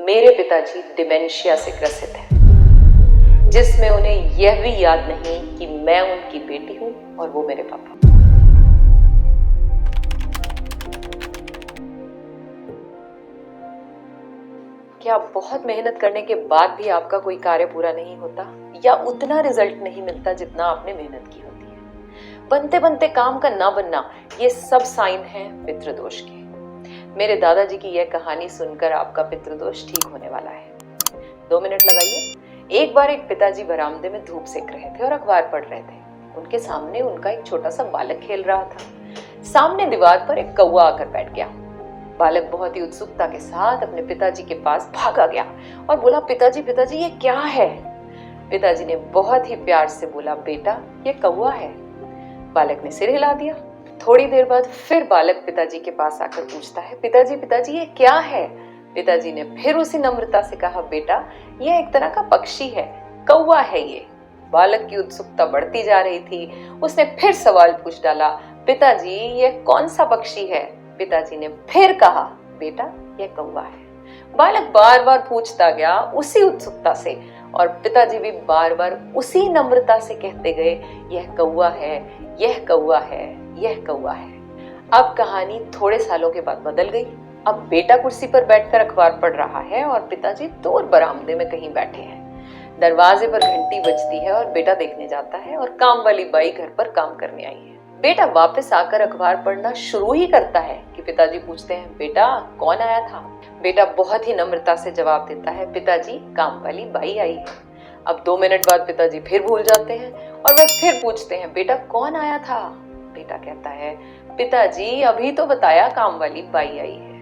मेरे पिताजी डिमेंशिया से ग्रसित हैं, जिसमें उन्हें यह भी याद नहीं कि मैं उनकी बेटी हूं और वो मेरे पापा। क्या बहुत मेहनत करने के बाद भी आपका कोई कार्य पूरा नहीं होता या उतना रिजल्ट नहीं मिलता जितना आपने मेहनत की होती है? बनते बनते काम का ना बनना, ये सब साइन है पितृदोष के। मेरे दादाजी की यह कहानी सुनकर आपका पितृदोष ठीक होने वाला है। 2 मिनट लगाइए। एक बार एक पिताजी बरामदे में धूप सेक रहे थे और अखबार पढ़ रहे थे। उनके सामने उनका एक छोटा सा बालक खेल रहा था। सामने दीवार पर एक कौवा आकर बैठ गया। बालक बहुत ही उत्सुकता के साथ अपने पिताजी के पास भागा गया और बोला, पिताजी पिताजी ये क्या है? पिताजी ने बहुत ही प्यार से बोला, बेटा ये कौवा है। बालक ने सिर हिला दिया। थोड़ी देर बाद फिर बालक पिताजी के पास आकर पूछता है, पिताजी पिताजी ये क्या है? पिताजी ने फिर उसी नम्रता से कहा, बेटा ये एक तरह का पक्षी है, कौवा है ये। बालक की उत्सुकता बढ़ती जा रही थी। उसने फिर सवाल पूछ डाला, पिताजी ये कौन सा पक्षी है? पिताजी ने फिर कहा, बेटा यह कौवा है। बालक बार बार पूछता गया उसी उत्सुकता से और पिताजी भी बार बार उसी नम्रता से कहते गए, यह कौवा है, यह कौवा है, यह कौवा है। अब कहानी थोड़े सालों के बाद बदल गई। अब बेटा कुर्सी पर बैठकर अखबार पढ़ रहा है और पिताजी दूर बरामदे में कहीं बैठे हैं। दरवाजे पर घंटी बजती है और बेटा देखने जाता है और काम वाली बाई घर पर काम करने आई है। बेटा वापस आकर अखबार पढ़ना शुरू ही करता है कि पिताजी पूछते हैं, बेटा कौन आया था? बेटा बहुत ही नम्रता से जवाब देता है, पिताजी काम वाली बाई आई है। अब 2 मिनट बाद पिताजी फिर भूल जाते हैं और वह फिर पूछते हैं, बेटा कौन आया था? बेटा कहता है, पिताजी अभी तो बताया काम वाली बाई आई है।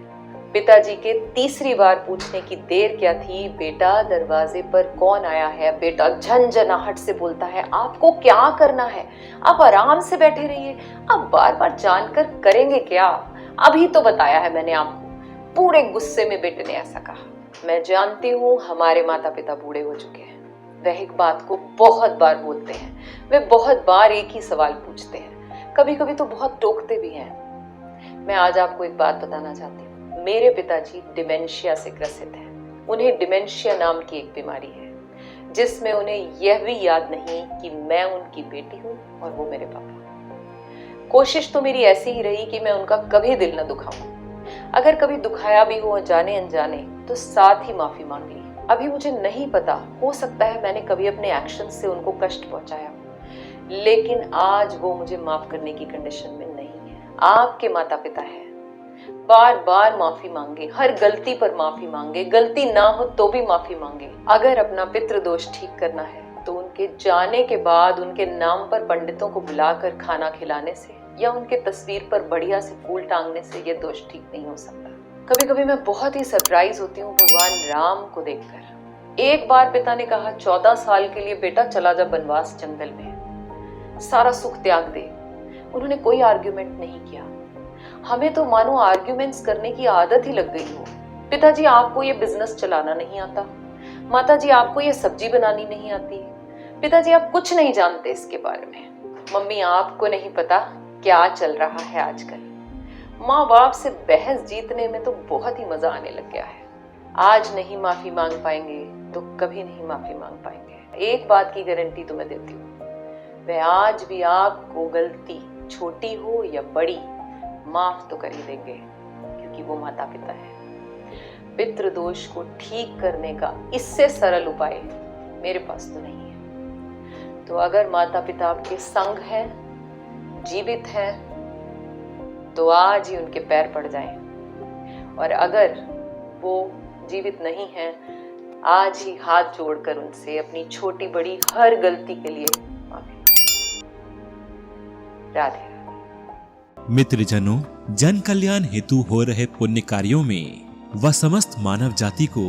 पिताजी के तीसरी बार पूछने की देर क्या थी, बेटा दरवाजे पर कौन आया है? बेटा झंझनाहट से बोलता है, आपको क्या करना है? आप आराम से बैठे रहिए, आप बार बार जानकर करेंगे क्या? अभी तो बताया है मैंने आपको। पूरे गुस्से में बेटे ने ऐसा कहा। मैं जानती हूँ हमारे माता पिता बूढ़े हो चुके हैं। वह एक बात को बहुत बार बोलते हैं, वे बहुत बार एक ही सवाल पूछते हैं, कभी कभी तो बहुत टोकते भी हैं। मैं आज आपको एक बात बताना चाहती हूँ। मेरे पिताजी डिमेंशिया से ग्रसित हैं। उन्हें डिमेंशिया नाम की एक बीमारी है, जिसमें उन्हें यह भी याद नहीं कि मैं उनकी बेटी हूँ और वो मेरे पापा। कोशिश तो मेरी ऐसी ही रही कि मैं उनका कभी दिल न दुखाऊं। अगर कभी दुखाया भी हो जाने अनजाने तो साथ ही माफी मांग ली। अभी मुझे नहीं पता, हो सकता है मैंने कभी अपने एक्शन से उनको कष्ट पहुंचाया, लेकिन आज वो मुझे माफ करने की कंडीशन में नहीं है। आपके माता पिता हैं, बार बार माफी मांगे, हर गलती पर माफी मांगे, गलती ना हो तो भी माफी मांगे। अगर अपना पितृदोष ठीक करना है तो उनके जाने के बाद उनके नाम पर पंडितों को बुलाकर खाना खिलाने से या उनके तस्वीर पर बढ़िया से फूल टांगने से ये दोष ठीक नहीं हो सकता। कभी कभी मैं बहुत ही सरप्राइज होती हूँ भगवान राम को देखकर। एक बार पिता ने कहा, 14 साल के लिए बेटा चला जा बनवास जंगल में, सारा सुख त्याग दे। उन्होंने कोई आर्ग्यूमेंट नहीं किया। हमें तो मानो आर्ग्यूमेंट्स करने की आदत ही लग गई हो। पिताजी आपको ये बिजनेस चलाना नहीं आता, माताजी आपको ये सब्जी बनानी नहीं आती, पिताजी आप कुछ नहीं जानते इसके बारे में, मम्मी आपको नहीं पता क्या चल रहा है आजकल। माँ बाप से बहस जीतने में तो बहुत ही मजा आने लग गया है। आज नहीं माफी मांग पाएंगे तो कभी नहीं माफी मांग पाएंगे। एक बात की गारंटी तो मैं देती हूँ, वह आज भी आपको गलती छोटी हो या बड़ी माफ तो कर ही देंगे, क्योंकि वो माता पिता है। पितृदोष को ठीक करने का इससे सरल उपाय मेरे पास तो नहीं है। तो अगर माता पिता आपके संग हैं, जीवित हैं, तो आज ही उनके पैर पड़ जाएं, और अगर वो जीवित नहीं हैं, आज ही हाथ जोड़कर उनसे अपनी छोटी बड़ी हर गलती के लिए माफी। राधे। मित्रजनों, जन कल्याण हेतु हो रहे पुण्य कार्यों में व समस्त मानव जाति को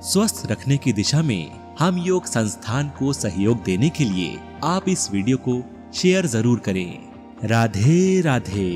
स्वस्थ रखने की दिशा में हम योग संस्थान को सहयोग देने के लिए आप इस वीडियो को शेयर जरूर करें। राधे राधे।